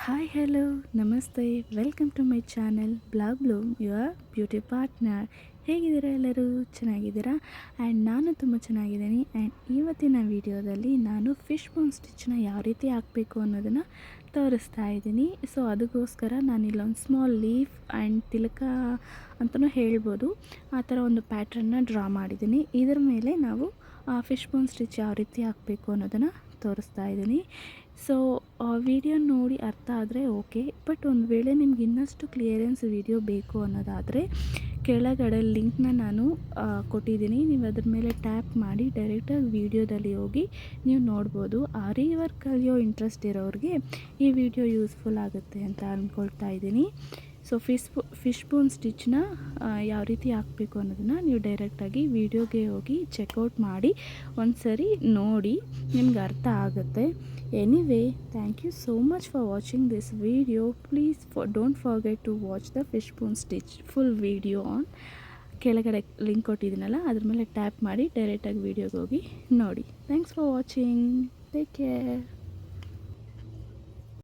Hi hello ನಮಸ್ತೆ welcome to my channel blog bloom your beauty partner. ಹೇಗಿದ್ದೀರಾ ಎಲ್ಲರೂ? ಚೆನ್ನಾಗಿದ್ದೀರಾ? ಆ್ಯಂಡ್ ನಾನು ತುಂಬ ಚೆನ್ನಾಗಿದ್ದೀನಿ. ಆ್ಯಂಡ್ ಇವತ್ತಿನ ವಿಡಿಯೋದಲ್ಲಿ ನಾನು ಫಿಶ್ ಬೋನ್ ಸ್ಟಿಚ್ನ ಯಾವ ರೀತಿ ಹಾಕಬೇಕು ಅನ್ನೋದನ್ನು ತೋರಿಸ್ತಾ ಇದ್ದೀನಿ. ಸೊ ಅದಕ್ಕೋಸ್ಕರ ನಾನಿಲ್ಲೊಂದು ಸ್ಮಾಲ್ ಲೀಫ್ ಆ್ಯಂಡ್ ತಿಲಕ ಅಂತಲೂ ಹೇಳ್ಬೋದು, ಆ ಥರ ಒಂದು ಪ್ಯಾಟ್ರನ್ನ ಡ್ರಾ ಮಾಡಿದ್ದೀನಿ. ಇದರ ಮೇಲೆ ನಾವು ಫಿಶ್ ಬೋನ್ ಸ್ಟಿಚ್ ಯಾವ ರೀತಿ ಹಾಕಬೇಕು ಅನ್ನೋದನ್ನು ತೋರಿಸ್ತಾ ಇದ್ದೀನಿ. ಸೊ ವಿಡಿಯೋ ನೋಡಿ ಅರ್ಥ ಆದರೆ ಓಕೆ, ಬಟ್ ಒಂದು ವೇಳೆ ನಿಮ್ಗೆ ಇನ್ನಷ್ಟು ಕ್ಲಿಯರೆನ್ಸ್ ವಿಡಿಯೋ ಬೇಕು ಅನ್ನೋದಾದರೆ ಕೆಳಗಡೆ ಲಿಂಕ್ನ ನಾನು ಕೊಟ್ಟಿದ್ದೀನಿ. ನೀವು ಅದ್ರ ಮೇಲೆ ಟ್ಯಾಪ್ ಮಾಡಿ ಡೈರೆಕ್ಟಾಗಿ ವಿಡಿಯೋದಲ್ಲಿ ಹೋಗಿ ನೀವು ನೋಡ್ಬೋದು. ಆರಿ ವರ್ಕ್ ಕಲಿಯೋ ಇಂಟ್ರೆಸ್ಟ್ ಇರೋರಿಗೆ ಈ ವಿಡಿಯೋ ಯೂಸ್ಫುಲ್ ಆಗುತ್ತೆ ಅಂತ ಅಂದ್ಕೊಳ್ತಾ ಇದ್ದೀನಿ. ಸೊ ಫಿಶ್ ಬೋನ್ ಸ್ಟಿಚ್ನ ಯಾವ ರೀತಿ ಹಾಕಬೇಕು ಅನ್ನೋದನ್ನು ನೀವು ಡೈರೆಕ್ಟಾಗಿ ವಿಡಿಯೋಗೆ ಹೋಗಿ ಚೆಕ್ಔಟ್ ಮಾಡಿ ಒಂದು ಸರಿ ನೋಡಿ, ನಿಮ್ಗೆ ಅರ್ಥ ಆಗುತ್ತೆ. Anyway, thank you so much for watching this video. Please don't forget to watch the fish bone stitch full video on. ಕೆಳಗಡೆ ಲಿಂಕ್ ಕೊಟ್ಟಿದ್ದೀನಲ್ಲ, ಅದ್ರ ಮೇಲೆ ಟ್ಯಾಪ್ ಮಾಡಿ ಡೈರೆಕ್ಟಾಗಿ ವಿಡಿಯೋಗೆ ಹೋಗಿ ನೋಡಿ. Thanks for watching. Take care.